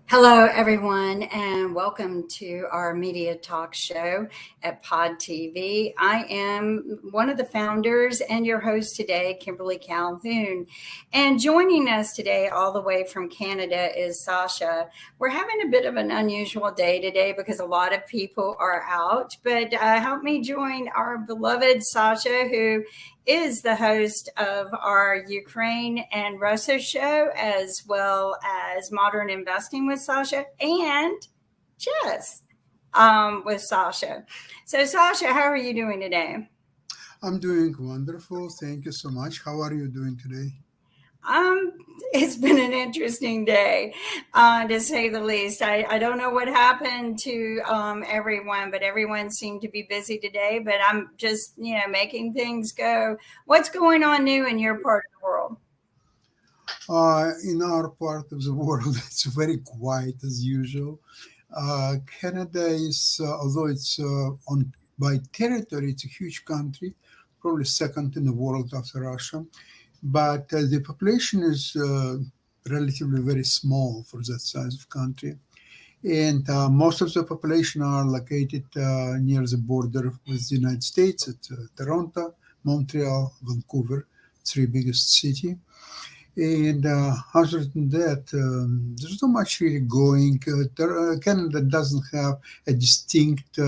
Hello, everyone, and welcome to our media talk show at Pod TV. I am one of the founders and your host today, Kimberly Calhoun. And joining us today, all the way from Canada, is Sasha. We're having a bit of an unusual day today because a lot of people are out, but help me join our beloved Sasha, who is the host of our Ukraine and Russia show, as well as Modern Investing with Sasha and Chess with Sasha. So, Sasha, how are you doing today? I'm doing wonderful. Thank you so much. How are you doing today? Um, it's been an interesting day, to say the least. I don't know what happened to everyone, but everyone seemed to be busy today. But I'm just, making things go. What's going on new in your part of the world? In our part of the world, it's very quiet as usual. Canada is, although it's on by territory, it's a huge country, probably second in the world after Russia. But the population is relatively very small for that size of country. And most of the population are located near the border with the United States at Toronto, Montreal, Vancouver, three biggest city. And other than that, there's not much really going. Canada doesn't have a distinct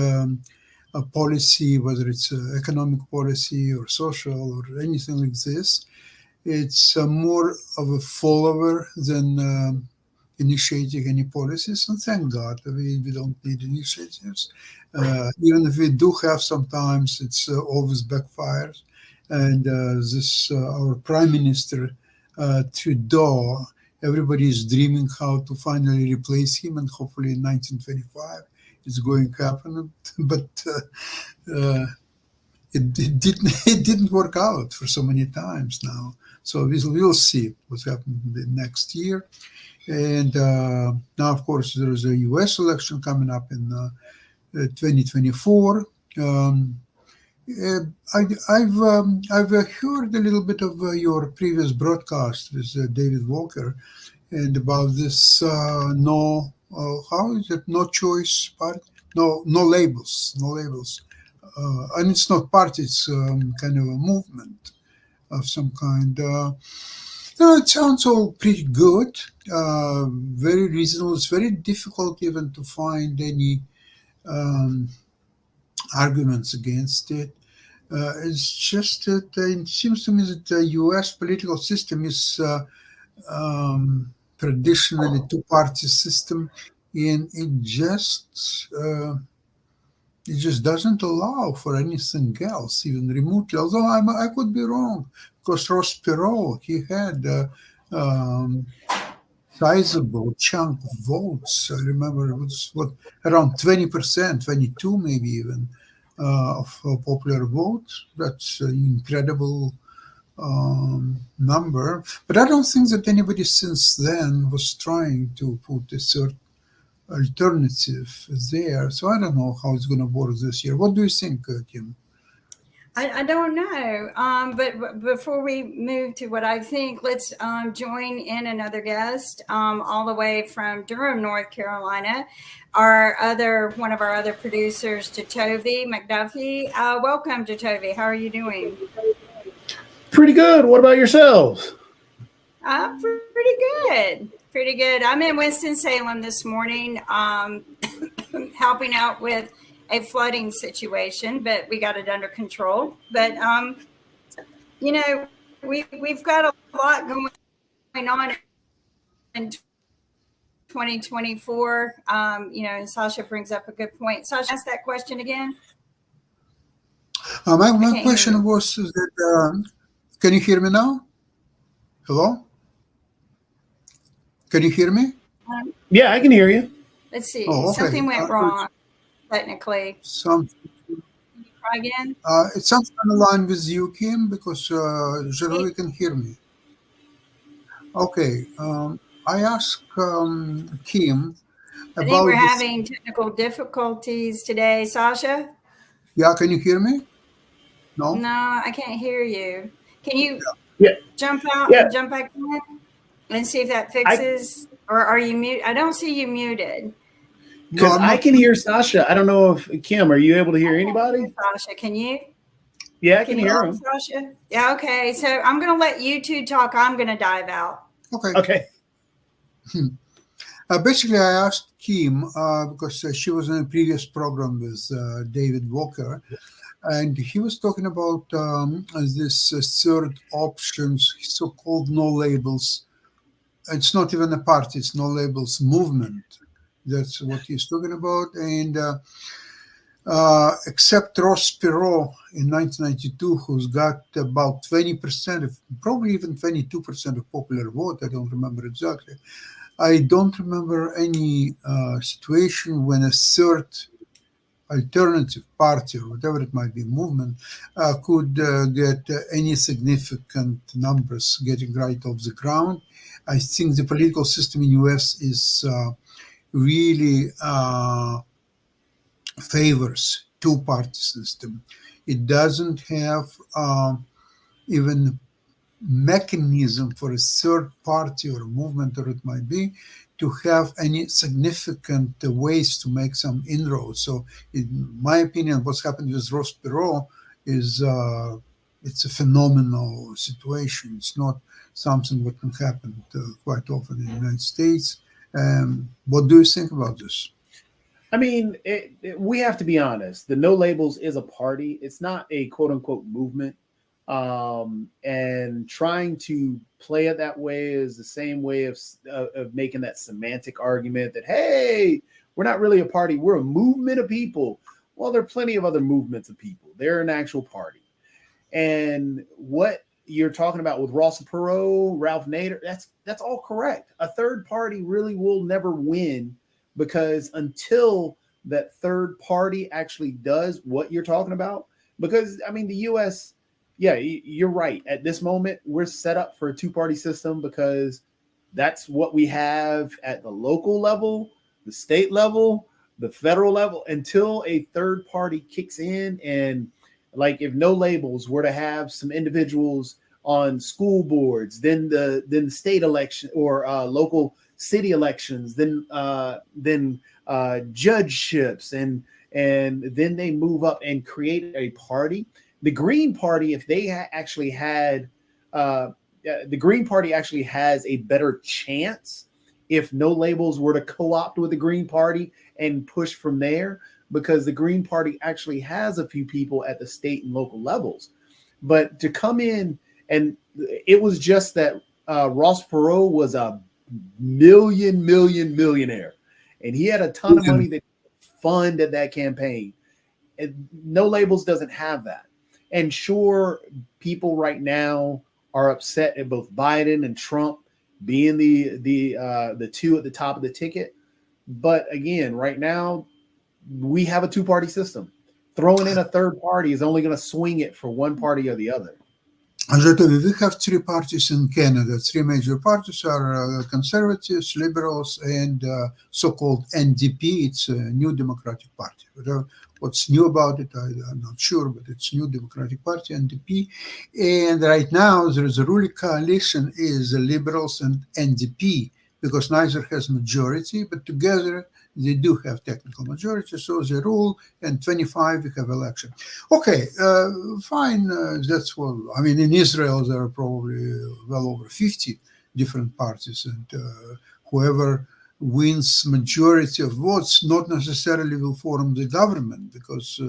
a policy, whether it's economic policy or social or anything like this. It's more of a follower than initiating any policies. And thank God, we don't need initiatives. Even if we do have sometimes, it's always backfires. And this, our Prime Minister, Trudeau, everybody is dreaming how to finally replace him, and hopefully in 1925 it's going to happen. But it didn't it didn't work out for so many times now. So we'll see what's happening the next year. And now, of course, there is a U.S. election coming up in 2024. Uh, I've heard a little bit of your previous broadcast with David Walker and about this no how is it, no choice party, no labels, and it's not party, it's kind of a movement of some kind. It sounds all pretty good, very reasonable. It's very difficult even to find any um, arguments against it. It's just that it seems to me that the U.S. political system is traditionally two-party system, and it just doesn't allow for anything else, even remotely. Although I could be wrong, because Ross Perot, he had um, sizable chunk of votes. I remember it was what, around 20%, 22 maybe even, of popular vote. That's an incredible number. But I don't think that anybody since then was trying to put a third alternative there. So I don't know how it's going to work this year. What do you think, Kim? I don't know. But before we move to what I think, let's join in another guest, all the way from Durham, North Carolina. One of our other producers, Jatovi McDuffie. Welcome, Jatovi. How are you doing? Pretty good. What about yourselves? Pretty good. Pretty good. I'm in Winston-Salem this morning, helping out with a flooding situation, but we got it under control. But you know, we've got a lot going on in 2024. And Sasha brings up a good point. Sasha, ask that question again. My, I my can't hear question you. was that, can you hear me now? Hello? Can you hear me? Yeah, I can hear you. Let's see. Oh, okay. Something went wrong technically. Some, Try again. it sounds on the line with you, Kim, because Hey, generally can hear me. Okay. I asked Kim I think we're about this. having technical difficulties today. Sasha? Yeah, can you hear me? No? No, I can't hear you. Can you Yeah, jump out yeah. and jump back in and see if that I fixes? Or are you mute? I don't see you muted. Because I can hear Sasha. I don't know if Kim, are you able to hear anybody? Sasha, can you? Yeah, I can hear him. Sasha? Yeah, okay. So I'm going to let you two talk. I'm going to dive out. Okay. Basically, I asked Kim because she was in a previous program with David Walker, and he was talking about this third options, so-called no labels. It's not even a party; it's no labels movement. That's what he's talking about, and. Except Ross Perot in 1992, who's got about 20% of, probably even 22% of popular vote. I don't remember exactly. I don't remember any situation when a third alternative party or whatever it might be, movement, could get any significant numbers getting right off the ground. I think the political system in US is really favors two-party system. It doesn't have even mechanism for a third party or a movement, or it might be, to have any significant ways to make some inroads. So, in my opinion, what's happened with Ross Perot is it's a phenomenal situation. It's not something that can happen quite often in the United States. What do you think about this? I mean, we have to be honest. The No Labels is a party. It's not a quote unquote movement. And trying to play it that way is the same way of making that semantic argument that, hey, we're not really a party. We're a movement of people. Well, there are plenty of other movements of people. They're an actual party. And what you're talking about with Ross Perot, Ralph Nader, that's all correct. A third party really will never win, because until that third party actually does what you're talking about, because I mean, the US, yeah, you're right. At this moment, we're set up for a two-party system because that's what we have at the local level, the state level, the federal level, until a third party kicks in. And like if No Labels were to have some individuals on school boards, then the state election or local city elections, then judgeships, and then they move up and create a party. The Green Party, if they actually had, the Green Party actually has a better chance if No Labels were to co-opt with the Green Party and push from there, because the Green Party actually has a few people at the state and local levels. But to come in, and it was just that Ross Perot was a millionaire, and he had a ton of money that funded that campaign. And No Labels doesn't have that. And sure, people right now are upset at both Biden and Trump being the two at the top of the ticket. But again, right now, we have a two-party system. Throwing in a third party is only going to swing it for one party or the other. We have three parties in Canada. Three major parties are Conservatives, Liberals, and so-called NDP. It's a New Democratic Party. What's new about it, I'm not sure, but it's New Democratic Party, NDP. And right now, there is a ruling coalition is the Liberals and NDP, because neither has majority, but together they do have technical majority, so they rule, and 25 we have election. Okay, fine, that's well, I mean, in Israel there are probably well over 50 different parties, and whoever wins majority of votes not necessarily will form the government, because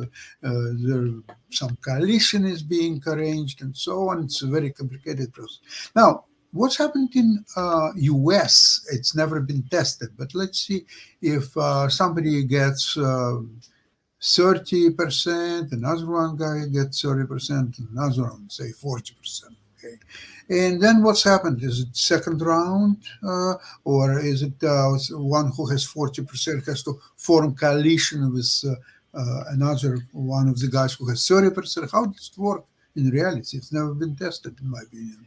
some coalition is being arranged and so on. It's a very complicated process. Now, what's happened in US, it's never been tested, but let's see if somebody gets 30%, another one guy gets 30%, another one, say 40%. Okay. And then what's happened? Is it second round, or is it one who has 40% has to form coalition with another one of the guys who has 30%? How does it work in reality? It's never been tested, in my opinion.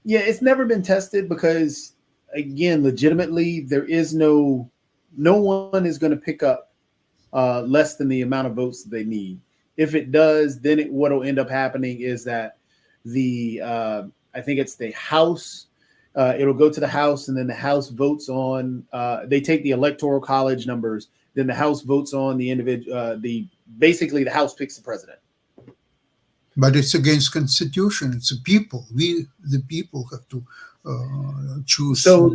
Yeah, it's never been tested because, again, legitimately, there is no one is going to pick up less than the amount of votes that they need. If it does, then what will end up happening is that I think it's the House It'll go to the House, and then the House votes on. They take the electoral college numbers. Then the House votes on the individual. Basically the House picks the president. But it's against Constitution. It's the people. We, the people, have to choose. So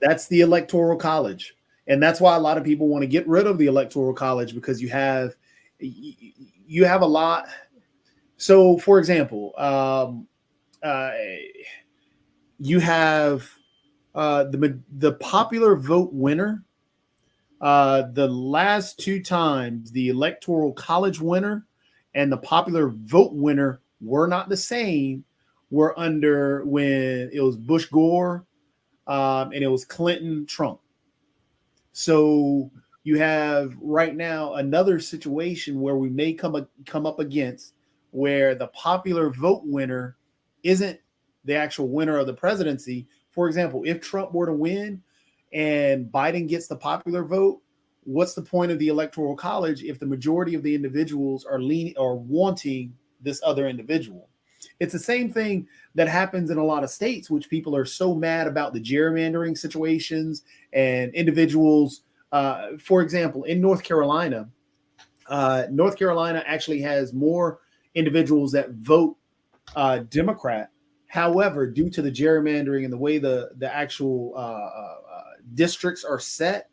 that's the electoral college, and that's why a lot of people want to get rid of the electoral college, because you have a lot. So, for example, you have the popular vote winner. The last two times, the electoral college winner and the popular vote winner were not the same. Were under when it was Bush Gore, and it was Clinton Trump. So you have right now another situation where we may come up against where the popular vote winner isn't the actual winner of the presidency. For example, if Trump were to win and Biden gets the popular vote, what's the point of the electoral college if the majority of the individuals are leaning or wanting this other individual? It's the same thing that happens in a lot of states, which people are so mad about the gerrymandering situations and individuals. For example, in North Carolina actually has more individuals that vote Democrat. However, due to the gerrymandering and the way the actual districts are set,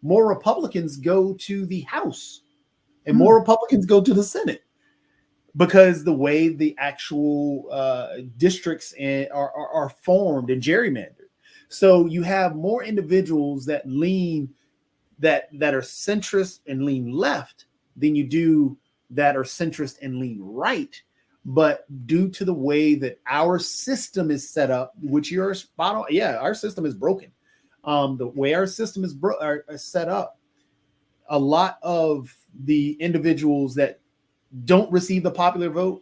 more Republicans go to the House and more Republicans go to the Senate, because the way the actual districts are formed and gerrymandered. So you have more individuals that lean that are centrist and lean left than you do that are centrist and lean right. But due to the way that our system is set up, which you're spot on, yeah, our system is broken. The way our system is set up, a lot of the individuals that don't receive the popular vote,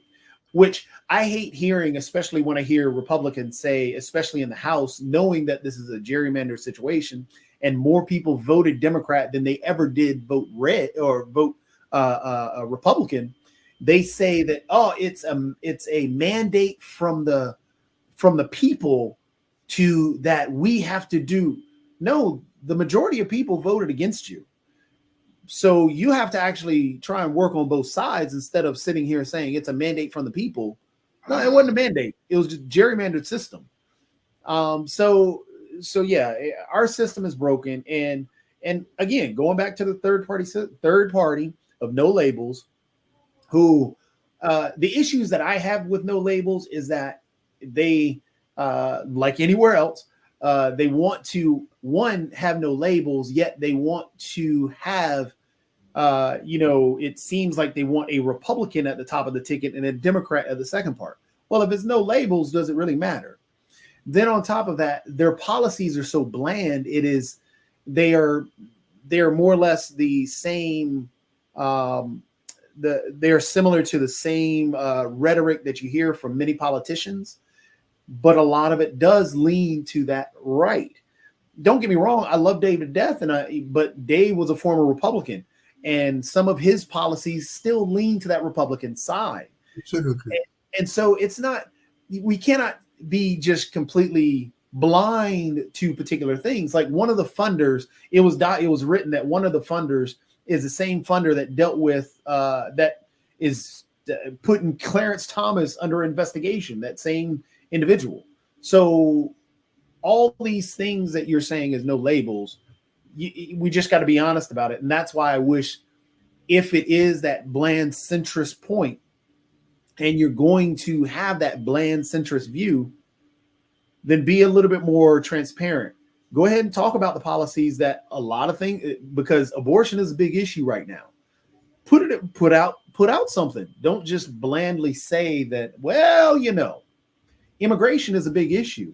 which I hate hearing, especially when I hear Republicans say, especially in the House, knowing that this is a gerrymandered situation and more people voted Democrat than they ever did vote red or vote Republican. They say that, oh, it's a mandate from the people to that we have to do. No, the majority of people voted against you. So you have to actually try and work on both sides instead of sitting here saying it's a mandate from the people. No, it wasn't a mandate. It was just a gerrymandered system. So yeah, our system is broken. And again, going back to the third party of No Labels, who the issues that I have with No Labels is that they, like anywhere else, they want to, one, have no labels, yet they want to have, it seems like they want a Republican at the top of the ticket and a Democrat at the second part. Well, if it's no labels, does it really matter? Then on top of that, their policies are so bland. They are more or less the same. They're similar to the same rhetoric that you hear from many politicians, but a lot of it does lean to that right. Don't get me wrong, I love Dave to death, but Dave was a former Republican, and some of his policies still lean to that Republican side. Absolutely. And so we cannot be just completely blind to particular things. Like one of the funders, it was written that one of the funders is the same funder that dealt with that is putting Clarence Thomas under investigation, that same individual. So all these things that you're saying is no labels, we just got to be honest about it. And that's why I wish, if it is that bland centrist point and you're going to have that bland centrist view, then be a little bit more transparent. Go ahead and talk about the policies that a lot of things, because abortion is a big issue right now. Put out something. Don't just blandly say that, well, immigration is a big issue.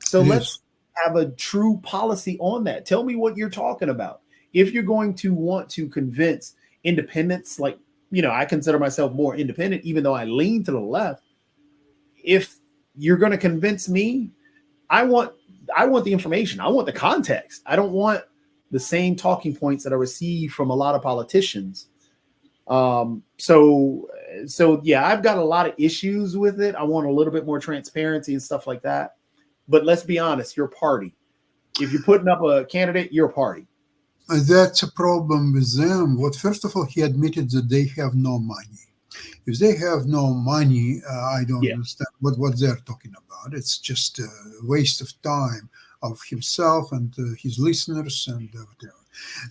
So let's have a true policy on that. Tell me what you're talking about. If you're going to want to convince independents, like, I consider myself more independent, even though I lean to the left. If you're going to convince me, I want the information. I want the context. I don't want the same talking points that I receive from a lot of politicians. So yeah, I've got a lot of issues with it. I want a little bit more transparency and stuff like that. But let's be honest, your party. If you're putting up a candidate, your party. That's a problem with them. What first of all, he admitted that they have no money. If they have no money, I don't understand what they're talking about. It's just a waste of time of himself and his listeners and whatever.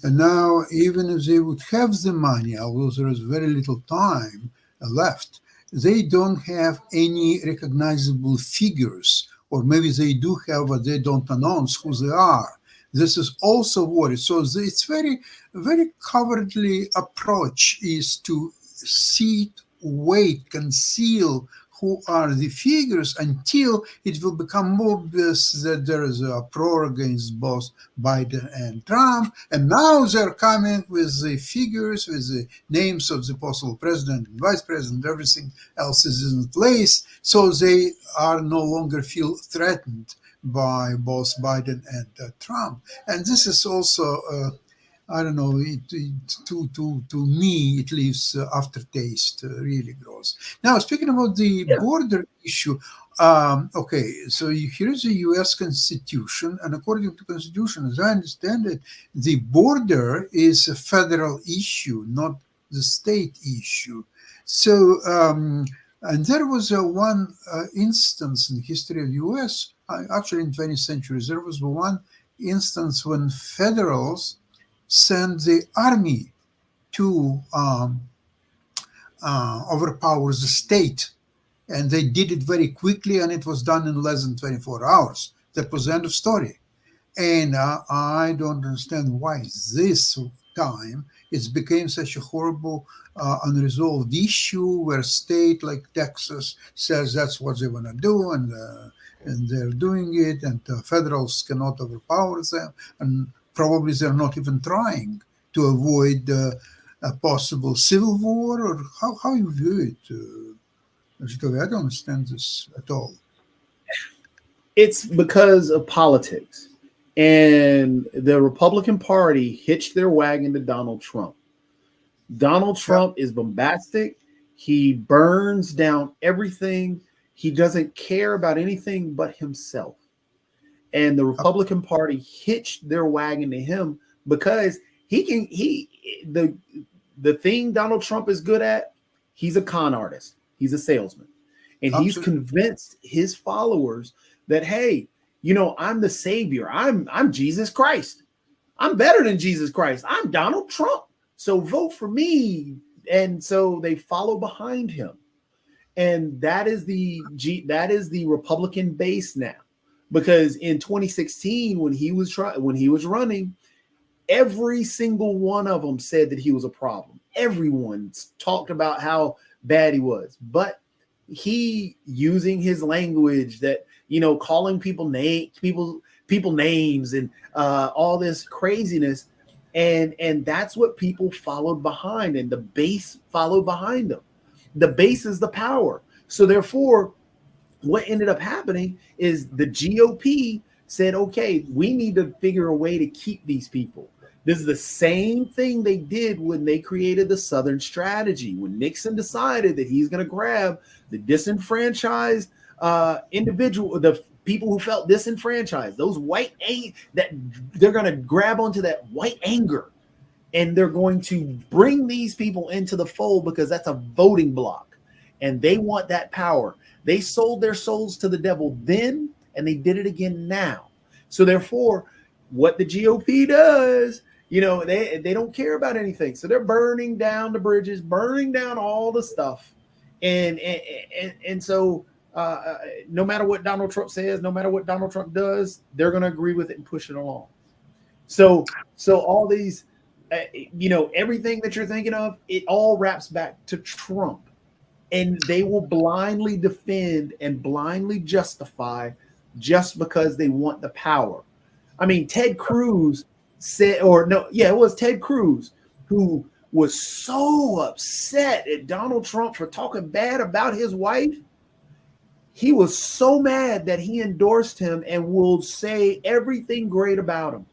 And now, even if they would have the money, although there is very little time left, they don't have any recognizable figures, or maybe they do have, but they don't announce who they are. This is also worried. So it's very, very cowardly approach is to sit, wait, conceal who are the figures until it will become obvious that there is a uproar against both Biden and Trump. And now they're coming with the figures, with the names of the possible president and vice president, everything else is in place. So they are no longer feel threatened by both Biden and Trump. And this is also, I don't know, to me, it leaves aftertaste, really gross. Now, speaking about the border issue, okay, so here is the U.S. Constitution, and according to the Constitution, as I understand it, the border is a federal issue, not the state issue. So, and there was one instance in the history of the U.S., actually in 20th century, there was one instance when federals sent the army to overpower the state. And they did it very quickly, and it was done in less than 24 hours. That was the end of story. And I don't understand why this time it became such a horrible, unresolved issue where a state like Texas says that's what they want to do, and they're doing it, and federals cannot overpower them, and probably they're not even trying to avoid a possible civil war, or how you view it. I don't understand this at all. It's because of politics. And the Republican Party hitched their wagon to Donald Trump. Donald Trump is bombastic. He burns down everything. He doesn't care about anything but himself. And the Republican Party hitched their wagon to him because the thing Donald Trump is good at, he's a con artist. He's a salesman. And he's convinced his followers that, hey, you know, I'm the savior. I'm Jesus Christ. I'm better than Jesus Christ. I'm Donald Trump. So vote for me. And so they follow behind him. And that is the Republican base now. Because in 2016, when he was running, every single one of them said that he was a problem. Everyone talked about how bad he was. But he, using his language that, you know, calling people names and all this craziness, and that's what people followed behind, and the base followed behind them. The base is the power. So therefore, what ended up happening is the GOP said, okay, we need to figure a way to keep these people. This is the same thing they did when they created the Southern Strategy, when Nixon decided that he's going to grab the disenfranchised individual, the people who felt disenfranchised, those that they're going to grab onto that white anger, and they're going to bring these people into the fold because that's a voting block, and they want that power. They sold their souls to the devil then, and they did it again now. So therefore, what the GOP does, you know, they don't care about anything. So they're burning down the bridges, burning down all the stuff. And so no matter what Donald Trump says, no matter what Donald Trump does, they're going to agree with it and push it along. So all these, you know, everything that you're thinking of, it all wraps back to Trump. And they will blindly defend and blindly justify just because they want the power. I mean, Ted Cruz said, it was Ted Cruz who was so upset at Donald Trump for talking bad about his wife. He was so mad that he endorsed him and will say everything great about him.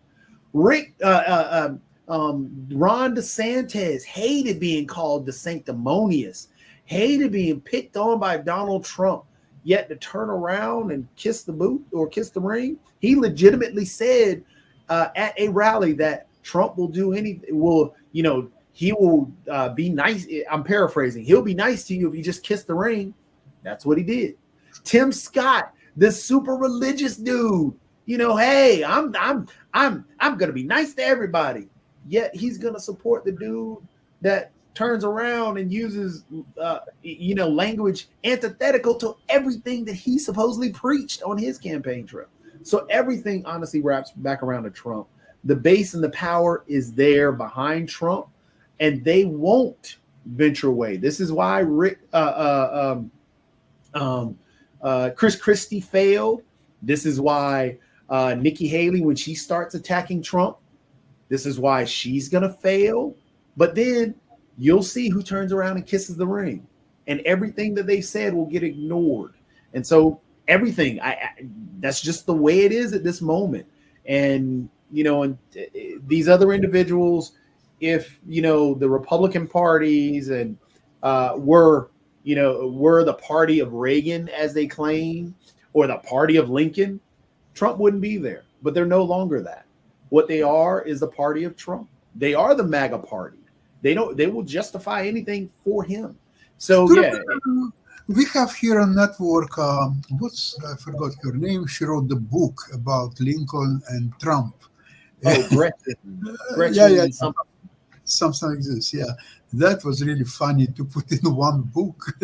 Ron DeSantis hated being called the sanctimonious, hated being picked on by Donald Trump. yet to turn around and kiss the boot or kiss the ring. He legitimately said at a rally that Trump will do anything. He will be nice. I'm paraphrasing. He'll be nice to you if you just kiss the ring. That's what he did. Tim Scott, this super religious dude, hey, I'm gonna be nice to everybody. Yet he's gonna support the dude that turns around and uses language antithetical to everything that he supposedly preached on his campaign trail. So everything honestly wraps back around to Trump. The base and the power is there behind Trump, and they won't venture away. This is why Chris Christie failed. This is why Nikki Haley, when she starts attacking Trump, this is why she's going to fail. But then you'll see who turns around and kisses the ring, and everything that they said will get ignored. And so everything, that's just the way it is at this moment. And, and these other individuals, if, the Republican parties and were the party of Reagan, as they claim, or the party of Lincoln, Trump wouldn't be there. But they're no longer that. What they are is the party of Trump. They are the MAGA party. They will justify anything for him. So yeah, we have here a network. I forgot her name. She wrote the book about Lincoln and Trump. Oh, Gretchen. Yeah. Something like this. Yeah, that was really funny to put in one book.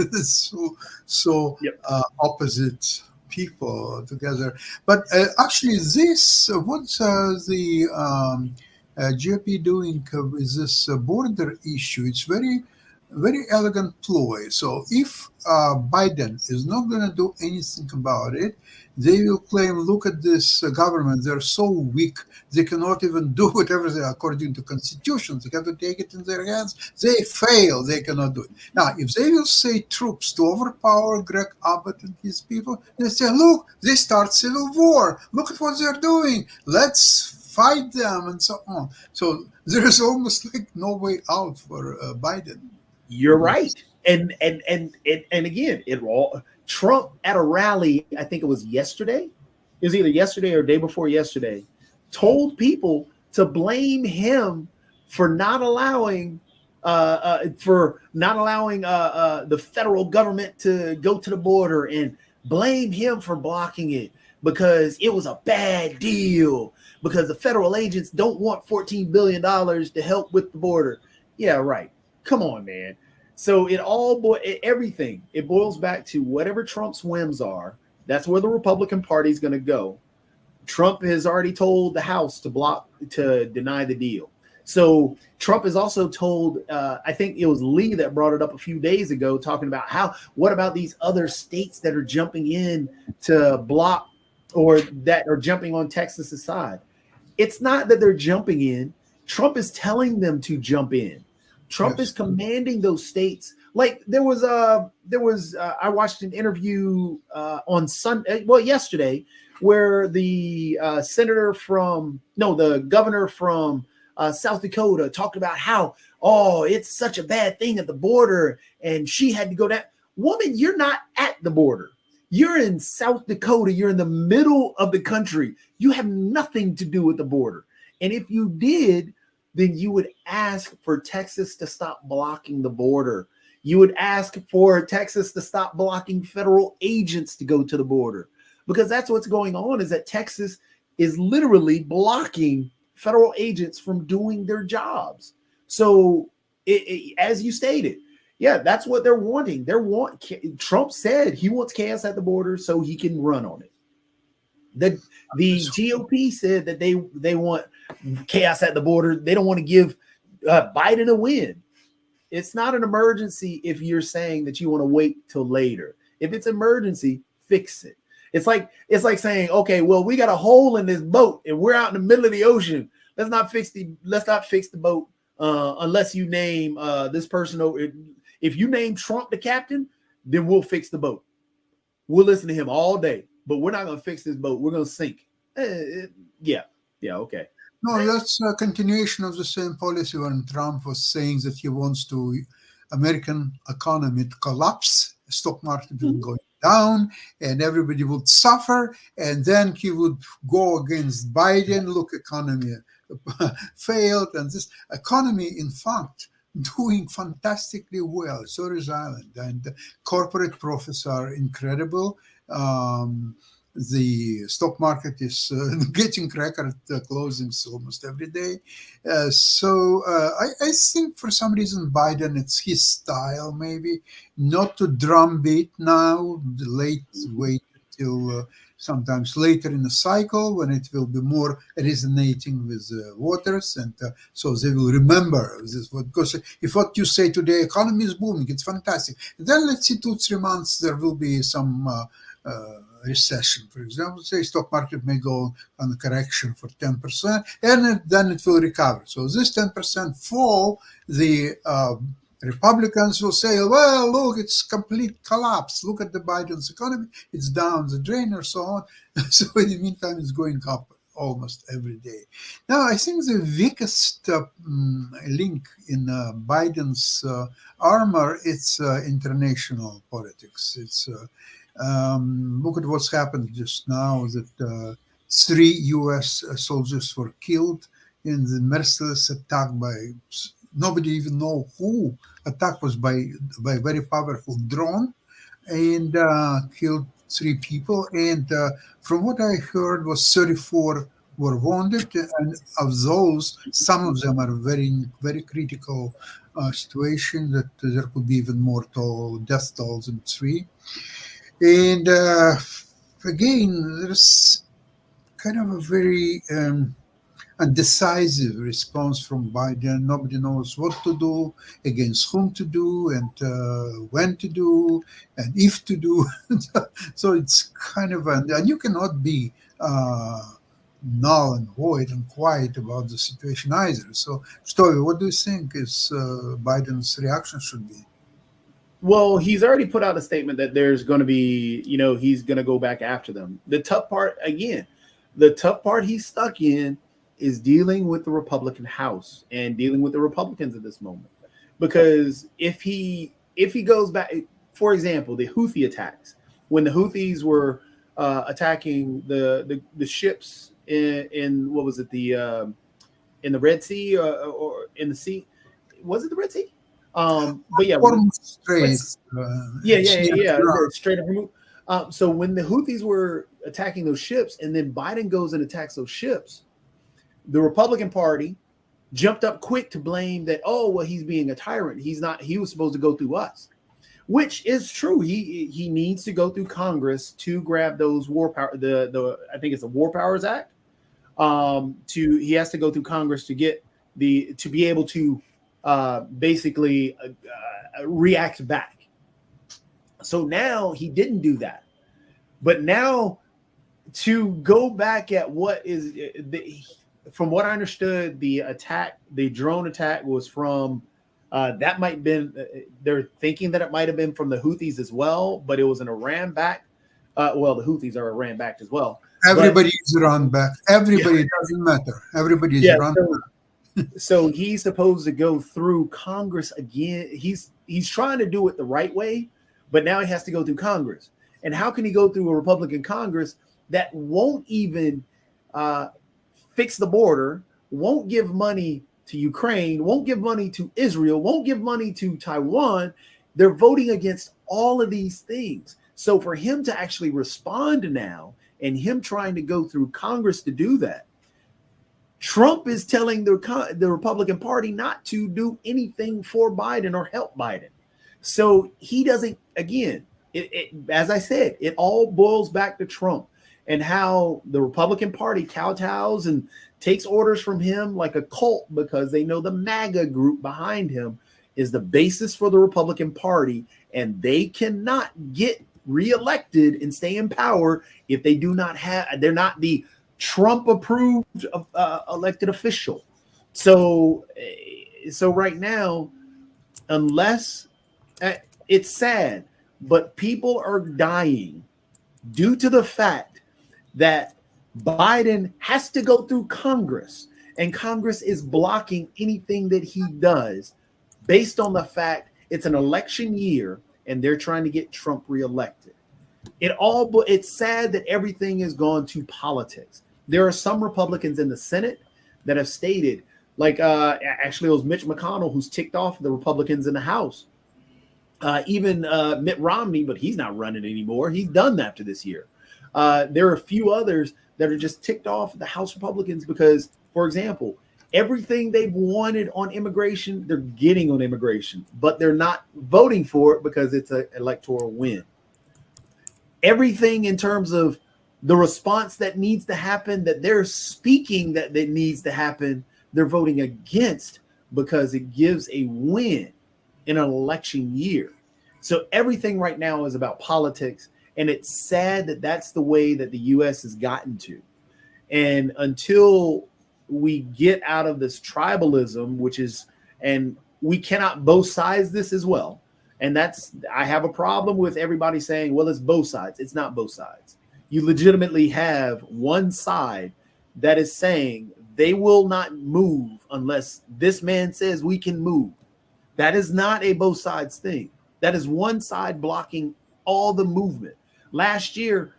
so yep. Opposite people together. But actually, what's the GOP doing with this border issue? It's very, very elegant ploy. So if Biden is not going to do anything about it, they will claim, look at this government, they're so weak, they cannot even do whatever they are according to constitution. They have to take it in their hands. They fail, they cannot do it. Now, if they will say troops to overpower Greg Abbott and his people, they say, look, they start civil war. Look at what they're doing. Let's fight them and so on. So there is almost like no way out for Biden. You're right. And again, Trump at a rally, I think it was yesterday. It was either yesterday or day before yesterday, told people to blame him for not allowing the federal government to go to the border, and blame him for blocking it because it was a bad deal, because the federal agents don't want $14 billion to help with the border. Yeah, right. Come on, man. So it boils back to whatever Trump's whims are. That's where the Republican Party is going to go. Trump has already told the House to deny the deal. So Trump has also told, I think it was Lee that brought it up a few days ago, talking about what about these other states that are jumping in to block, or that are jumping on Texas's side? It's not that they're jumping in. Trump is telling them to jump in. Trump is commanding those states. Like there was I watched an interview on yesterday, where the governor from South Dakota talked about how, it's such a bad thing at the border, and she had to go down. Woman, you're not at the border. You're in South Dakota. You're in the middle of the country. You have nothing to do with the border. And if you did, then you would ask for Texas to stop blocking the border. You would ask for Texas to stop blocking federal agents to go to the border, because that's what's going on, is that Texas is literally blocking federal agents from doing their jobs. So as you stated, yeah, that's what they're wanting. Trump said he wants chaos at the border so he can run on it. The GOP said that they want chaos at the border. They don't want to give Biden a win. It's not an emergency if you're saying that you want to wait till later. If it's emergency, fix it. It's like saying, okay, well, we got a hole in this boat and we're out in the middle of the ocean. Let's not fix the boat unless you name this person over. If you name Trump the captain, then we'll fix the boat. We'll listen to him all day, but we're not going to fix this boat. We're going to sink. Yeah, okay. No, that's a continuation of the same policy when Trump was saying that he wants to American economy to collapse the stock market will go down and everybody would suffer, and then he would go against Biden. Look, economy failed, and this economy, in fact, doing fantastically well, so resilient, and corporate profits are incredible. The stock market is getting record closings almost every day. I think for some reason Biden, it's his style maybe, not to drumbeat now, wait till sometimes later in the cycle when it will be more resonating with voters, and so they will remember this. Because if what you say today, economy is booming, it's fantastic, then let's see 2-3 months there will be some recession, for example, say stock market may go on a correction for 10%, and then it will recover. So this 10% fall, the Republicans will say, well, look, it's complete collapse. Look at the Biden's economy. It's down the drain or so on. So in the meantime, it's going up almost every day. Now, I think the weakest link in Biden's armor, it's international politics. It's look at what's happened just now, that 3 U.S. soldiers were killed in the merciless attack by nobody even know who. Attack was by a very powerful drone, and killed 3 people. And from what I heard, was 34 were wounded, and of those, some of them are very, very critical situation. That there could be even more death tolls than 3. And again, there's kind of a very undecisive response from Biden. Nobody knows what to do, against whom to do, and when to do, and if to do. So it's kind of, and you cannot be null and void and quiet about the situation either. So, Stoy, what do you think is Biden's reaction should be? Well, he's already put out a statement that there's going to be, he's going to go back after them. The tough part he's stuck in is dealing with the Republican House and dealing with the Republicans at this moment. Because if he goes back, for example, the Houthi attacks, when the Houthis were attacking the ships in what was it, in the Red Sea or in the sea, was it the Red Sea? But yeah, Strait, Strait of Hormuz. So when the Houthis were attacking those ships, and then Biden goes and attacks those ships, the Republican Party jumped up quick to blame that, oh, well, he's being a tyrant. He's not. He was supposed to go through us, which is true. He needs to go through Congress to grab those war power. I think it's the War Powers Act. He has to go through Congress to get to be able to basically react back. So now he didn't do that, but now to go back at what is from what I understood, the drone attack was from that might have been, they're thinking that it might have been from the Houthis as well, but it was an Iran backed. Well, the Houthis are Iran backed as well. Everybody is Iran backed. Everybody, doesn't matter. Everybody is Iran backed. So he's supposed to go through Congress again. He's trying to do it the right way, but now he has to go through Congress. And how can he go through a Republican Congress that won't even fix the border, won't give money to Ukraine, won't give money to Israel, won't give money to Taiwan? They're voting against all of these things. So for him to actually respond now, and him trying to go through Congress to do that, Trump is telling the Republican Party not to do anything for Biden or help Biden. So he doesn't, again, as I said, it all boils back to Trump and how the Republican Party kowtows and takes orders from him like a cult, because they know the MAGA group behind him is the basis for the Republican Party, and they cannot get reelected and stay in power if they do not have, they're not the Trump approved elected official. So right now, unless it's sad, but people are dying due to the fact that Biden has to go through Congress, and Congress is blocking anything that he does based on the fact it's an election year and they're trying to get Trump reelected. It's sad that everything has gone to politics. There are some Republicans in the Senate that have stated, like actually it was Mitch McConnell who's ticked off the Republicans in the House. Even Mitt Romney, but he's not running anymore. He's done after this year. There are a few others that are just ticked off the House Republicans because, for example, everything they've wanted on immigration, they're getting on immigration, but they're not voting for it because it's an electoral win. Everything in terms of the response that needs to happen, that they're speaking that needs to happen, they're voting against because it gives a win in an election year. So everything right now is about politics, and it's sad that that's the way that the U.S. has gotten to. And until we get out of this tribalism, and we cannot both sides this as well. And I have a problem with everybody saying, well, it's both sides. It's not both sides. You legitimately have one side that is saying they will not move unless this man says we can move. That is not a both sides thing. That is one side blocking all the movement. Last year,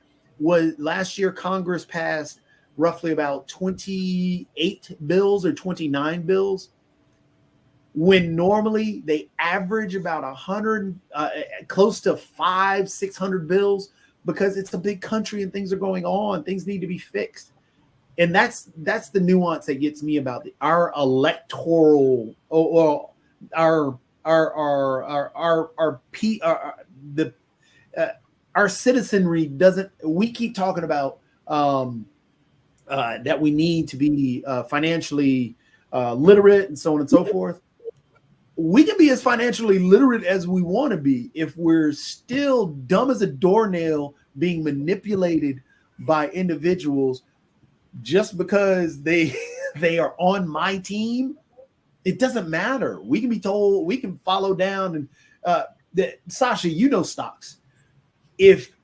Congress passed roughly about 28 bills or 29 bills, when normally they average about 100, close to 500-600 bills, because it's a big country and things are going on. Things need to be fixed. And that's the nuance that gets me about our electoral, our citizenry doesn't. We keep talking about that we need to be financially literate and so on and so forth. We can be as financially literate as we want to be if we're still dumb as a doornail being manipulated by individuals just because they are on my team. It doesn't matter. We can be told, we can follow down, and Sasha, you know stocks. If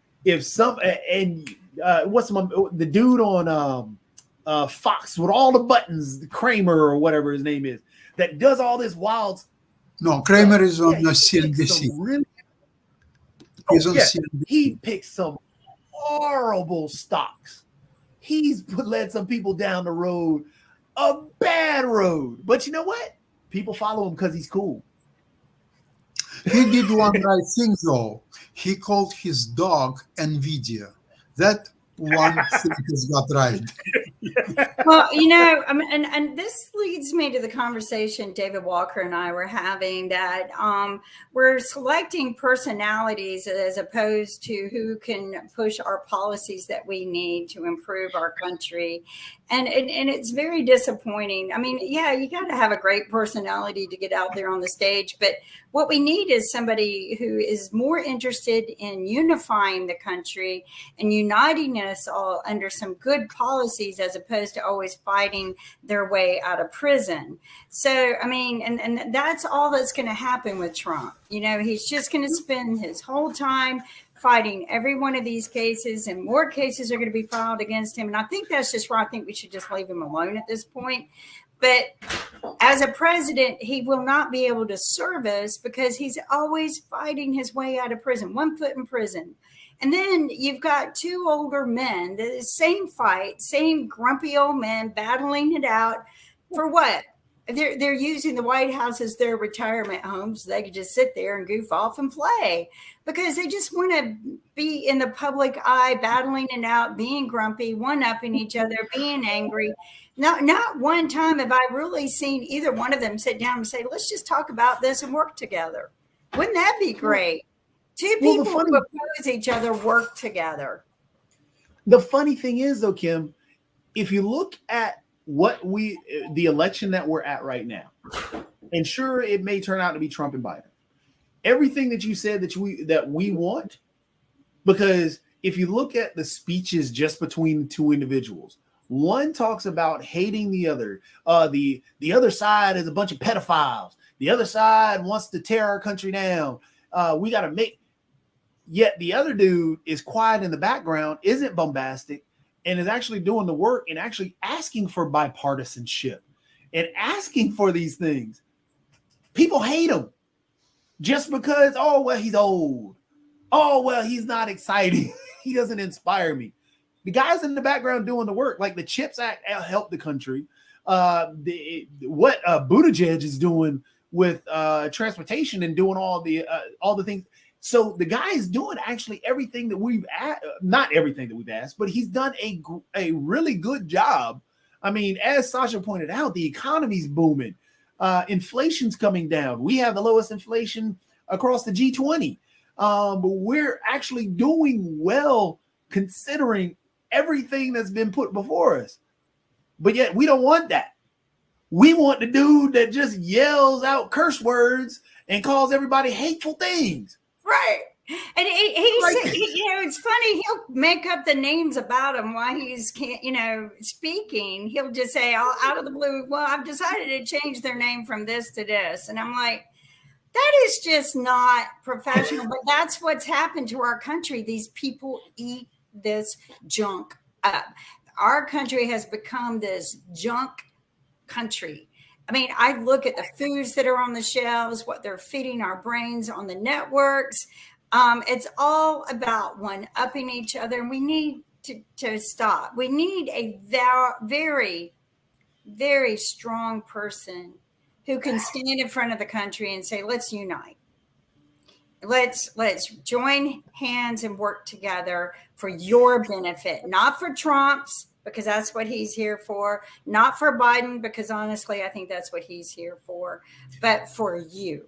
some and what's the dude on Fox with all the buttons, Kramer or whatever his name is, that does all this wild. No, Kramer is on CNBC. He's on CNBC. He picks some horrible stocks. He's led some people down the road, a bad road. But you know what? People follow him because he's cool. He did one right thing, though. He called his dog NVIDIA. That one thing has got right. Well, you know, and this leads me to the conversation David Walker and I were having, that we're selecting personalities as opposed to who can push our policies that we need to improve our country. And it's very disappointing. I mean, yeah, you got to have a great personality to get out there on the stage. But what we need is somebody who is more interested in unifying the country and uniting us all under some good policies, as opposed to always fighting their way out of prison. So, I mean, and that's all that's going to happen with Trump. You know, he's just going to spend his whole time fighting every one of these cases, and more cases are going to be filed against him. And I think that's just where I think we should just leave him alone at this point. But as a president, he will not be able to serve us because he's always fighting his way out of prison, 1 foot in prison. And then you've got two older men, the same fight, same grumpy old men battling it out for what? They're using the White House as their retirement home so they can just sit there and goof off and play, because they just want to be in the public eye, battling it out, being grumpy, one-upping each other, being angry. Not one time have I really seen either one of them sit down and say, let's just talk about this and work together. Wouldn't that be great? Two people who oppose each other work together. The funny thing is, though, Kim, if you look at the election that we're at right now, and sure, it may turn out to be Trump and Biden. Everything that you said that we want, because if you look at the speeches just between the two individuals, one talks about hating the other. The other side is a bunch of pedophiles. The other side wants to tear our country down. We got to make. Yet the other dude is quiet in the background, isn't bombastic, and is actually doing the work and actually asking for bipartisanship and asking for these things. People hate him. just because, oh, well, he's old. Oh, well, he's not exciting. He doesn't inspire me. The guys in the background doing the work, like the CHIPS Act helped the country. What Buttigieg is doing with transportation and doing all the things. So the guy is doing actually everything that we've not everything that we've asked, but he's done a really good job. I mean, as Sasha pointed out, the economy's booming. Inflation's coming down. We have the lowest inflation across the G20. But we're actually doing well considering everything that's been put before us. But yet we don't want that. We want the dude that just yells out curse words and calls everybody hateful things. Right. And it's funny. He'll make up the names about him while he's, speaking. He'll just say out of the blue, well, I've decided to change their name from this to this. And I'm like, that is just not professional. But that's what's happened to our country. These people eat this junk up. Our country has become this junk country. I mean, I look at the foods that are on the shelves, what they're feeding our brains on the networks. It's all about one-upping each other, and we need to stop. We need a very, very strong person who can stand in front of the country and say, let's unite. Let's join hands and work together for your benefit, not for Trump's, because that's what he's here for, not for Biden, because honestly, I think that's what he's here for, but for you.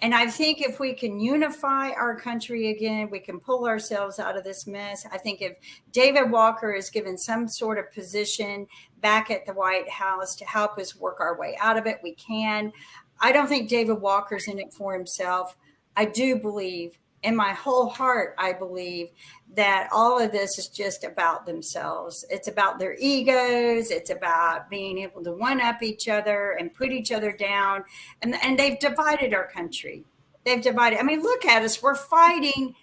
And I think if we can unify our country again, we can pull ourselves out of this mess. I think if David Walker is given some sort of position back at the White House to help us work our way out of it, we can. I don't think David Walker's in it for himself. I do believe, in my whole heart, I believe that all of this is just about themselves. It's about their egos. It's about being able to one-up each other and put each other down. And they've divided our country. They've divided. I mean, look at us. We're fighting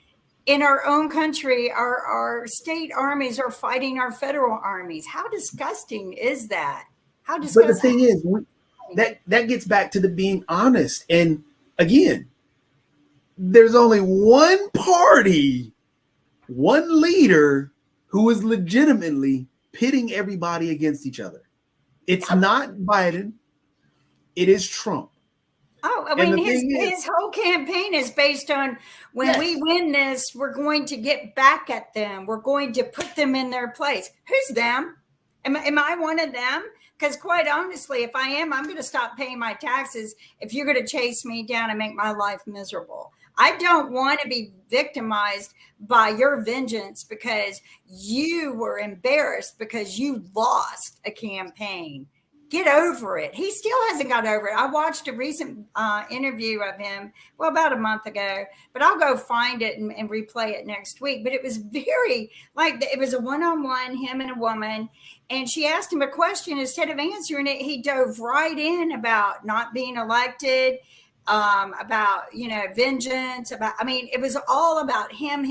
in our own country. Our state armies are fighting our federal armies. How disgusting is that? How disgusting. But the thing is, that gets back to the being honest. And again, there's only one party, one leader who is legitimately pitting everybody against each other. It's not Biden. It is Trump. Oh, I mean, his whole campaign is based on when we win this, we're going to get back at them. We're going to put them in their place. Who's them? Am I one of them? Because quite honestly, if I am, I'm going to stop paying my taxes if you're going to chase me down and make my life miserable. I don't want to be victimized by your vengeance because you were embarrassed because you lost a campaign. Get over it. He still hasn't got over it. I watched a recent interview of him, about a month ago, but I'll go find it and replay it next week. But it was it was a one-on-one, him and a woman. And she asked him a question. Instead of answering it, he dove right in about not being elected, about, vengeance, it was all about him.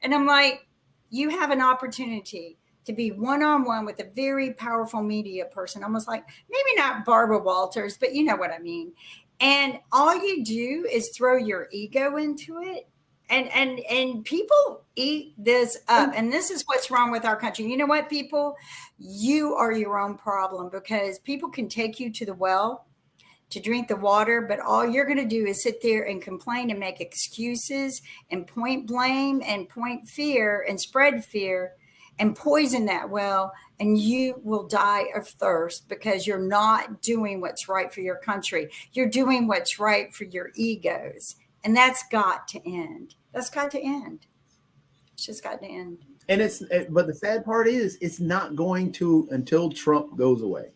And I'm like, you have an opportunity to be one-on-one with a very powerful media person, almost like maybe not Barbara Walters, but you know what I mean. And all you do is throw your ego into it. And people eat this up. And this is what's wrong with our country. You know what, people? You are your own problem, because people can take you to the well to drink the water, but all you're going to do is sit there and complain and make excuses and point blame and point fear and spread fear and poison that well, and you will die of thirst because you're not doing what's right for your country. You're doing what's right for your egos, and that's got to end. That's got to end. It's just got to end. And but the sad part is, it's not going to until Trump goes away.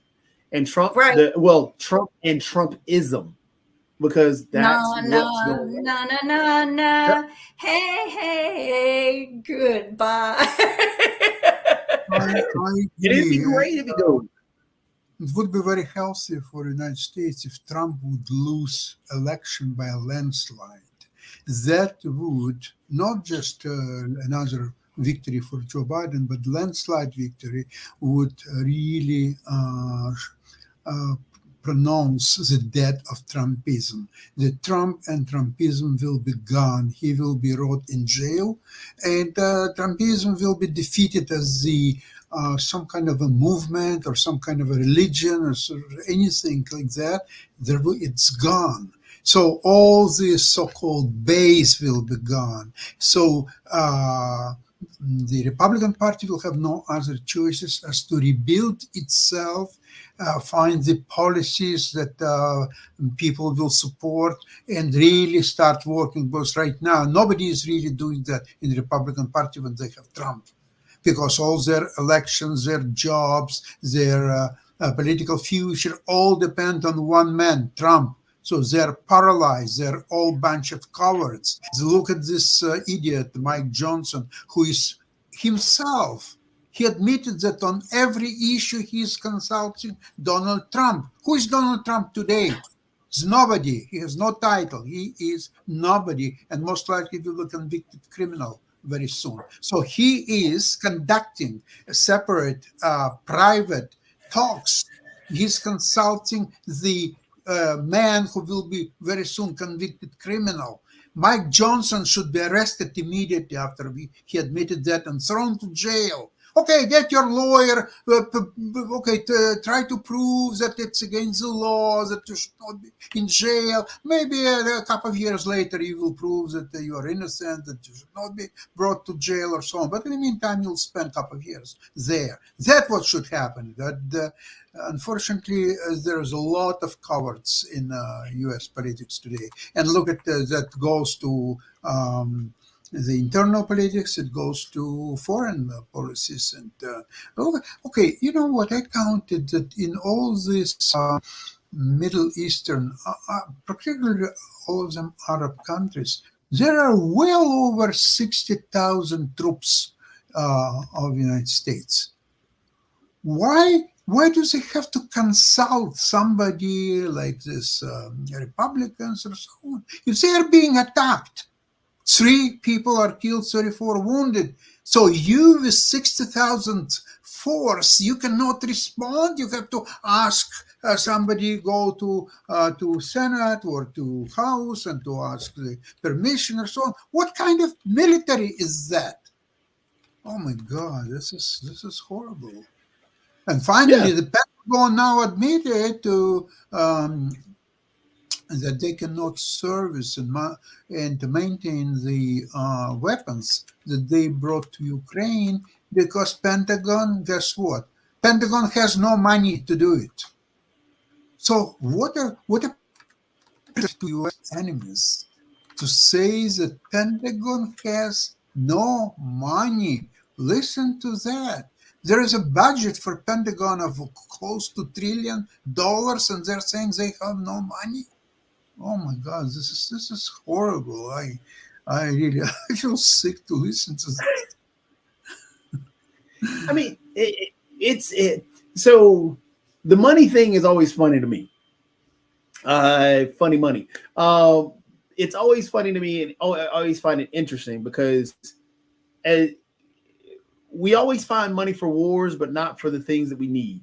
And Trump, right. Trump and Trumpism, because that's no. Hey, goodbye. It'd be great if he goes. It would be very healthy for the United States if Trump would lose election by a landslide. That would not just another victory for Joe Biden, but landslide victory would really pronounce the death of Trumpism. The Trump and Trumpism will be gone. He will be rot in jail, and Trumpism will be defeated as the some kind of a movement or some kind of a religion or anything like that. It's gone. So all this so-called base will be gone. So the Republican Party will have no other choices as to rebuild itself, find the policies that people will support, and really start working. Because right now, nobody is really doing that in the Republican Party when they have Trump, because all their elections, their jobs, their political future all depend on one man, Trump. So they're paralyzed. They're all bunch of cowards. Look at this idiot, Mike Johnson, who is himself. He admitted that on every issue he is consulting Donald Trump. Who is Donald Trump today? He's nobody. He has no title. He is nobody, and most likely will be a convicted criminal very soon. So he is conducting a separate private talks. He's consulting the man who will be very soon convicted criminal. Mike Johnson should be arrested immediately after he admitted that and thrown to jail. Okay, get your lawyer. Try to prove that it's against the law, that you should not be in jail. Maybe a couple of years later, you will prove that you are innocent, that you should not be brought to jail or so on. But in the meantime, you'll spend a couple of years there. That's what should happen. Unfortunately, there's a lot of cowards in U.S. politics today. And look at that goes to the internal politics, it goes to foreign policies. And okay, you know what? I counted that in all these Middle Eastern, particularly all of them Arab countries, there are well over 60,000 troops of the United States. Why do they have to consult somebody like this, Republicans or so on, if they are being attacked? 3 people are killed, 34 wounded. So you with 60,000 force, you cannot respond. You have to ask somebody, go to Senate or to House and to ask the permission or so on. What kind of military is that? Oh my God, this is horrible. And finally, the Pentagon now admitted to that they cannot service and to maintain the weapons that they brought to Ukraine because Pentagon, guess what? Pentagon has no money to do it. So what a to U.S. enemies to say that Pentagon has no money. Listen to that. There is a budget for Pentagon of close to $1 trillion, and they're saying they have no money. Oh my God, this is horrible. I really I feel sick to listen to that. I mean, so the money thing is always funny to me. Funny money. It's always funny to me, and I always find it interesting because we always find money for wars, but not for the things that we need.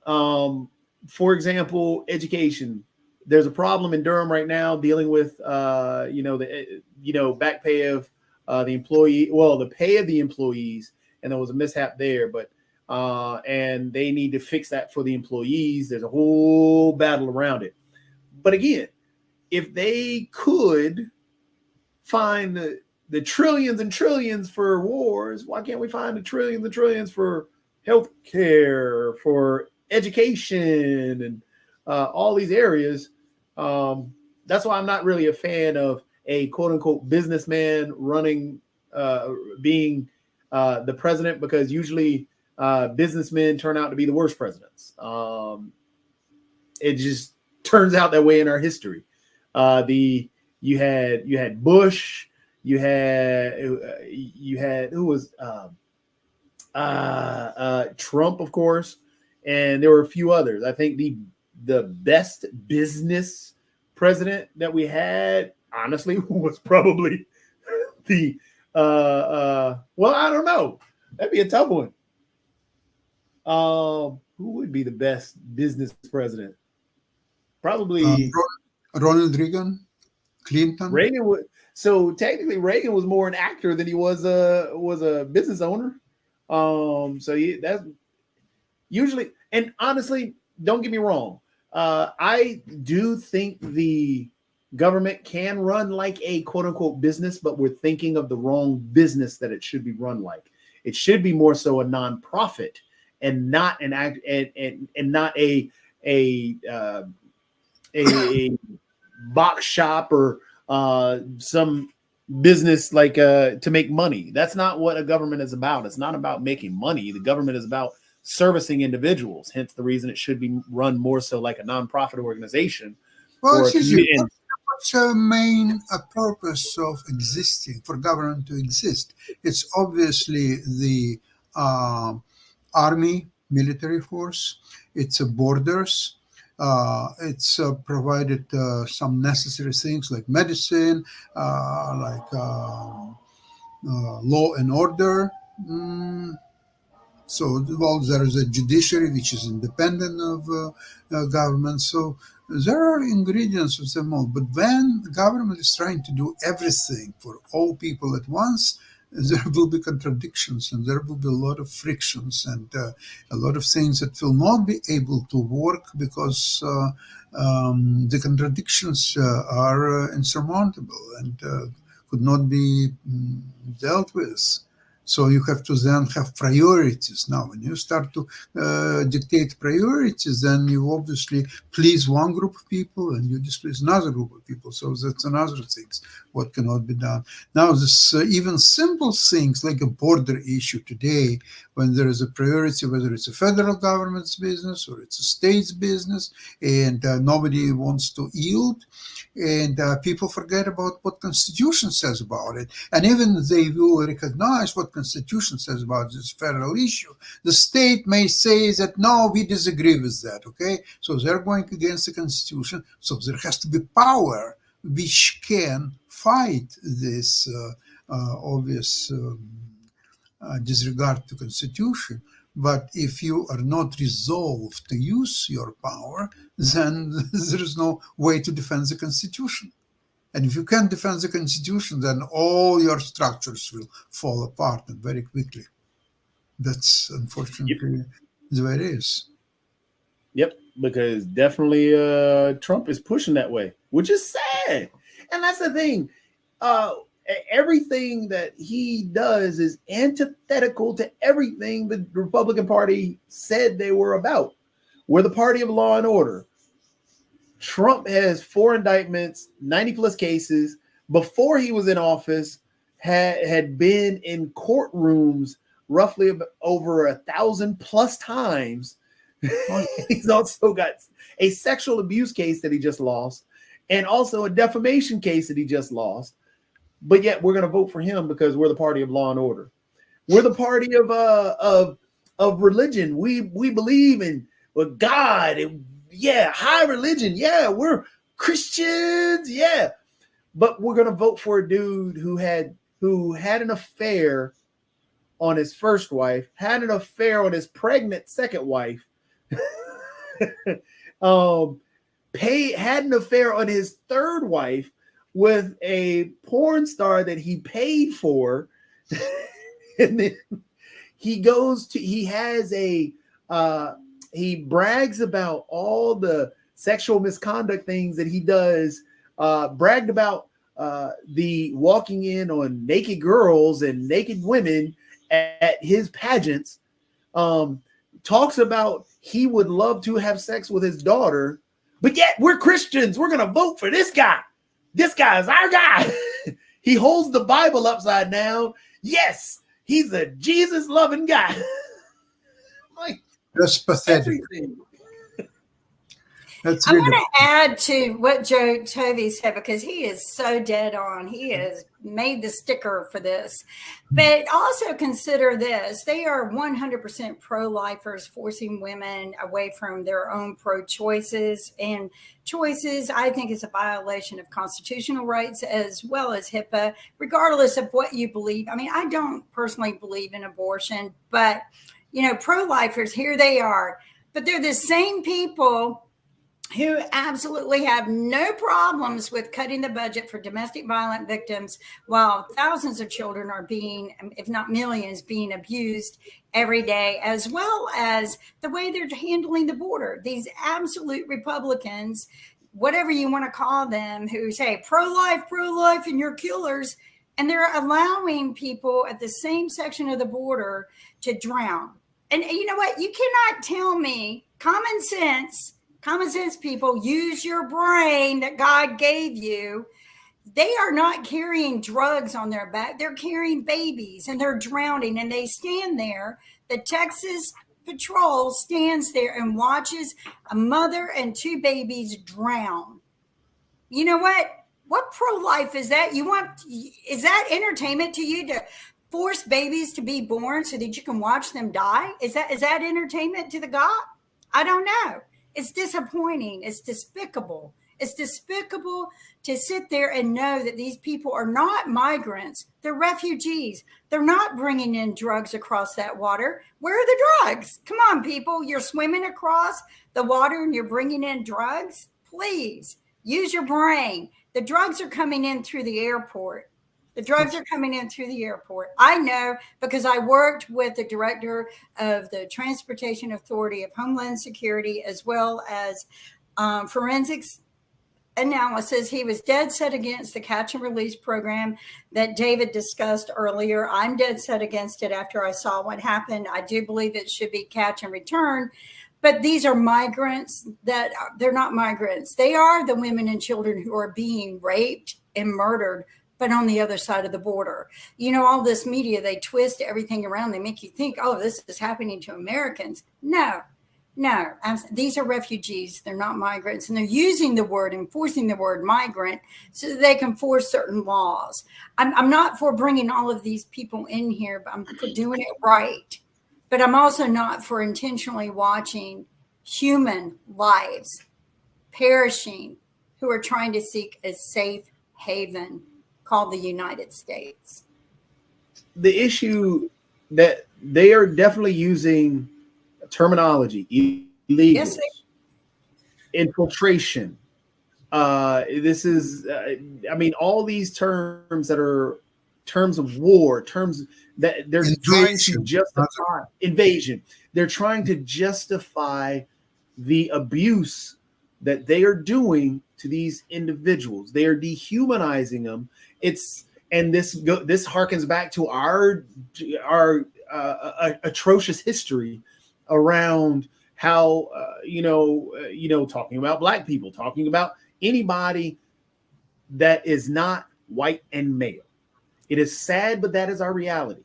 For example, education. There's a problem in Durham right now dealing with, back pay of the employee. Well, the pay of the employees, and there was a mishap there, but and they need to fix that for the employees. There's a whole battle around it. But again, if they could find the trillions and trillions for wars, why can't we find the trillions and trillions for healthcare, for education, and all these areas? That's why I'm not really a fan of a quote unquote businessman running, being the president, because usually businessmen turn out to be the worst presidents. It just turns out that way in our history. You had Bush, you had who was Trump, of course, and there were a few others. I think the best business president that we had, honestly, was probably I don't know. That'd be a tough one. Who would be the best business president? Probably Ronald Reagan, Clinton. Reagan would. So technically, Reagan was more an actor than he was a business owner. That's usually, and honestly, don't get me wrong. I do think the government can run like a quote unquote business, but we're thinking of the wrong business that it should be run like. It should be more so a nonprofit and not an act and not a box shop or some business like to make money. That's not what a government is about. It's not about making money. The government is about servicing individuals. Hence the reason it should be run more so like a nonprofit organization. Well, what's the main purpose of existing, for government to exist? It's obviously the army, military force. It's borders. It's provided some necessary things like medicine, like law and order. So, well, there is a judiciary which is independent of government. So there are ingredients of them all. But when the government is trying to do everything for all people at once, there will be contradictions and there will be a lot of frictions and a lot of things that will not be able to work because the contradictions are insurmountable and could not be dealt with. So you have to then have priorities. Now, when you start to dictate priorities, then you obviously please one group of people and you displease another group of people. So that's another thing, what cannot be done. Now, this even simple things like a border issue today, when there is a priority, whether it's a federal government's business or it's a state's business, and nobody wants to yield, and people forget about what Constitution says about it. And even they will recognize what Constitution says about this federal issue. The state may say that, no, we disagree with that, okay? So they're going against the Constitution. So there has to be power which can fight this obvious disregard to Constitution. But if you are not resolved to use your power, then there is no way to defend the Constitution. And if you can't defend the Constitution, then all your structures will fall apart and very quickly. That's unfortunately the way it is. Yep, because definitely Trump is pushing that way, which is sad. And that's the thing. Everything that he does is antithetical to everything the Republican Party said they were about. We're the party of law and order. Trump has 4 indictments, 90 plus cases. Before he was in office, had been in courtrooms roughly over 1,000 plus times. He's also got a sexual abuse case that he just lost, and also a defamation case that he just lost. But yet we're going to vote for him because we're the party of law and order. We're the party of religion. We believe in God. And high religion. Yeah, we're Christians. Yeah, but we're going to vote for a dude who had an affair on his first wife, had an affair on his pregnant second wife, had an affair on his third wife with a porn star that he paid for. And then he brags about all the sexual misconduct things that he does, bragged about the walking in on naked girls and naked women at his pageants, talks about he would love to have sex with his daughter, but yet we're Christians. We're going to vote for this guy. This guy is our guy. He holds the Bible upside down. Yes, he's a Jesus-loving guy. Like, that's pathetic. That's I want to add to what Joe Tovey said, because he is so dead on. He has made the sticker for this. But also consider this. They are 100% pro-lifers, forcing women away from their own pro-choices. And choices, I think, is a violation of constitutional rights as well as HIPAA, regardless of what you believe. I mean, I don't personally believe in abortion, but pro-lifers, here they are. But they're the same people who absolutely have no problems with cutting the budget for domestic violence victims while thousands of children are being, if not millions, being abused every day, as well as the way they're handling the border. These absolute Republicans, whatever you want to call them, who say pro-life, and you're killers, and they're allowing people at the same section of the border to drown. And you know what? You cannot tell me common sense people, use your brain that God gave you. They are not carrying drugs on their back. They're carrying babies and they're drowning, and they stand there. The Texas Patrol stands there and watches a mother and two babies drown. You know what? What pro-life is that? Is that entertainment to you, to force babies to be born so that you can watch them die? Is that entertainment to the God? I don't know. It's disappointing. It's despicable. It's despicable to sit there and know that these people are not migrants. They're refugees. They're not bringing in drugs across that water. Where are the drugs? Come on, people. You're swimming across the water and you're bringing in drugs? Please use your brain. The drugs are coming in through the airport. I know because I worked with the director of the Transportation Authority of Homeland Security, as well as forensics analysis. He was dead set against the catch and release program that David discussed earlier. I'm dead set against it after I saw what happened. I do believe it should be catch and return. But these are migrants they're not migrants. They are the women and children who are being raped and murdered, but on the other side of the border. All this media, they twist everything around. They make you think, oh, this is happening to Americans. No. These are refugees. They're not migrants. And they're using the word, enforcing the word migrant so that they can force certain laws. I'm not for bringing all of these people in here, but I'm for doing it right. But I'm also not for intentionally watching human lives perishing who are trying to seek a safe haven called the United States. The issue that they are definitely using terminology, illegals, Yes, infiltration. This is, all these terms that are terms of war, terms that they're trying to justify invasion. They're trying to justify the abuse that they are doing to these individuals. They are dehumanizing them. This harkens back to our atrocious history around how talking about Black people, talking about anybody that is not white and male. It is sad, but that is our reality,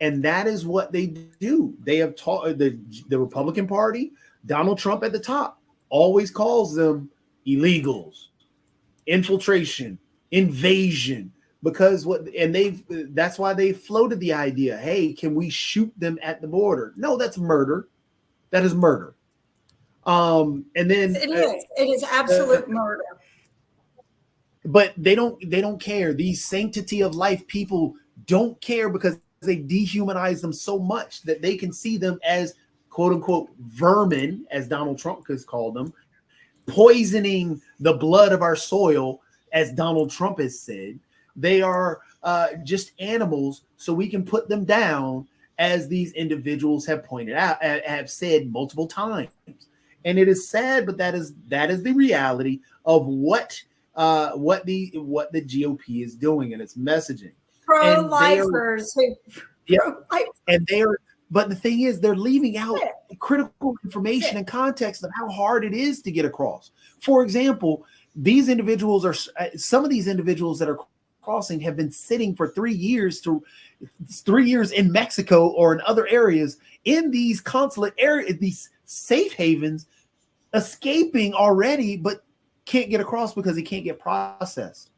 and that is what they do. They have taught the Republican Party, Donald Trump at the top, always calls them illegals, infiltration, invasion, because that's why they floated the idea, hey, can we shoot them at the border? No, that's murder. That is murder. And then it is absolute murder. But they don't care. These sanctity of life people don't care because they dehumanize them so much that they can see them as quote unquote vermin, as Donald Trump has called them, poisoning the blood of our soil, as Donald Trump has said. They are just animals, so we can put them down, as these individuals have pointed out, have said multiple times. And it is sad, but that is the reality of what the GOP is doing in its messaging. Pro-lifers. But the thing is, they're leaving out critical information and context of how hard it is to get across. For example, some of these individuals that are crossing have been sitting for 3 years in Mexico or in other areas in these consulate areas, these safe havens, escaping already, but can't get across because he can't get processed.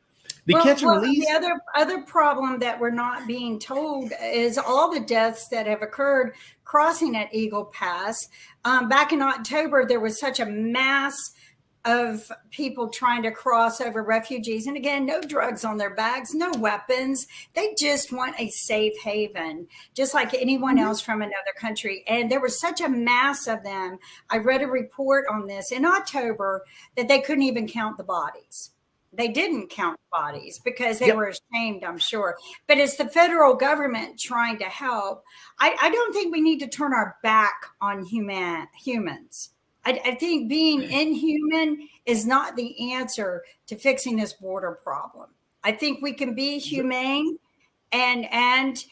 Catch and release. The other problem that we're not being told is all the deaths that have occurred crossing at Eagle Pass. Back in October, there was such a mass of people trying to cross over, refugees. And again, no drugs on their bags, no weapons. They just want a safe haven, just like anyone else from another country. And there was such a mass of them. I read a report on this in October that they couldn't even count the bodies. They didn't count bodies because they were ashamed, I'm sure. But it's the federal government trying to help. I don't think we need to turn our back on humans. I think being inhuman is not the answer to fixing this border problem. I think we can be humane and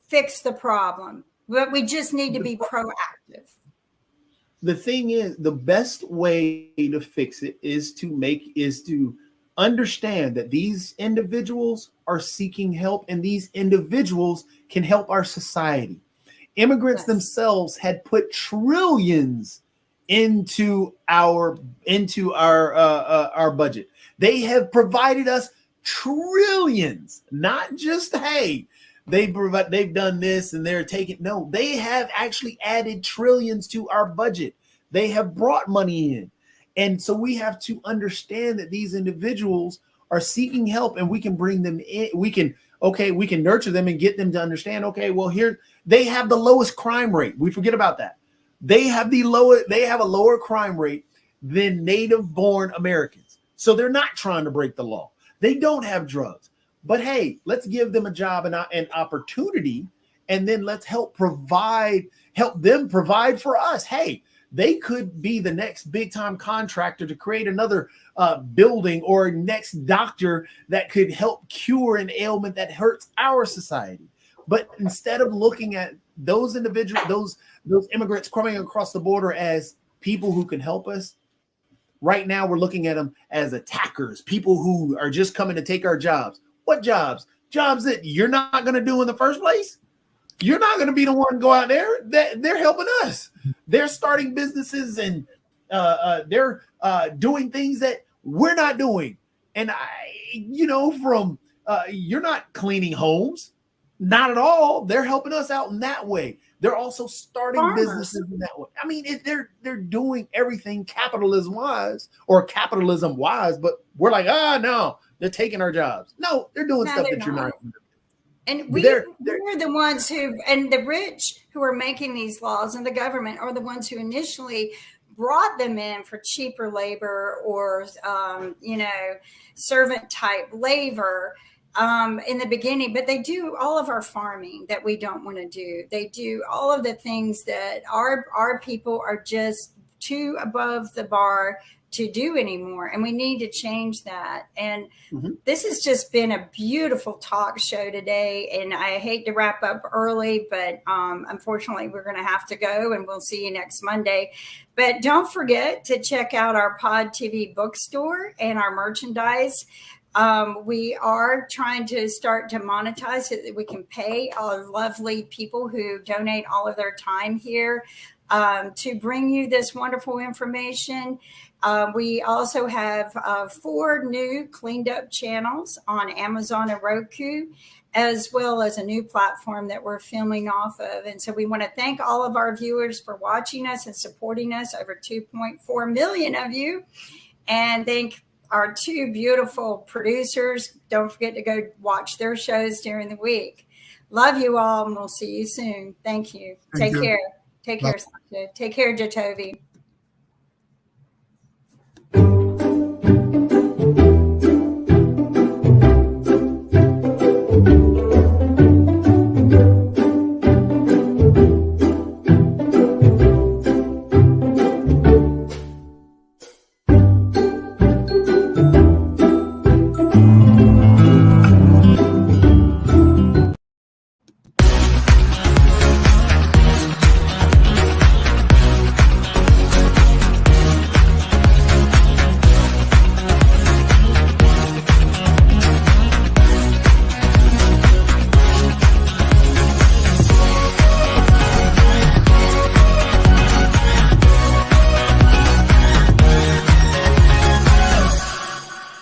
fix the problem, but we just need to be proactive. The thing is, the best way to fix it is to understand that these individuals are seeking help, and these individuals can help our society. Immigrants themselves had put trillions into our budget. They have provided us trillions, not just they've done this and they're taking. No, they have actually added trillions to our budget. They have brought money in. And so we have to understand that these individuals are seeking help, and we can bring them in. We can nurture them and get them to understand, okay, well, here they have the lowest crime rate. We forget about that. They have a lower crime rate than native born Americans. So they're not trying to break the law. They don't have drugs. But hey, let's give them a job and an opportunity, and then let's help them provide for us. Hey, they could be the next big time contractor to create another building, or next doctor that could help cure an ailment that hurts our society. But instead of looking at those individuals, those immigrants coming across the border as people who can help us, right now we're looking at them as attackers, people who are just coming to take our jobs. What jobs? Jobs that you're not going to do in the first place. You're not going to be the one to go out there. They're helping us. They're starting businesses, and they're doing things that we're not doing. And you're not cleaning homes, not at all. They're helping us out in that way. They're also starting businesses in that way. I mean, they're doing everything capitalism wise, but we're like, no, they're taking our jobs. No, they're doing stuff that you're not. And we're the ones and the rich who are making these laws, and the government are the ones who initially brought them in for cheaper labor or, servant type labor in the beginning. But they do all of our farming that we don't want to do. They do all of the things that our people are just too above the bar to do anymore, and we need to change that. And this has just been a beautiful talk show today, and I hate to wrap up early, but unfortunately we're going to have to go, and we'll see you next Monday. But don't forget to check out our Pod TV bookstore and our merchandise. We are trying to start to monetize so that we can pay our lovely people who donate all of their time here to bring you this wonderful information. We also have 4 new cleaned up channels on Amazon and Roku, as well as a new platform that we're filming off of. And so we want to thank all of our viewers for watching us and supporting us, over 2.4 million of you. And thank our 2 beautiful producers. Don't forget to go watch their shows during the week. Love you all, and we'll see you soon. Thank you. Take care. Take care, Sasha. Take care, Jatovi.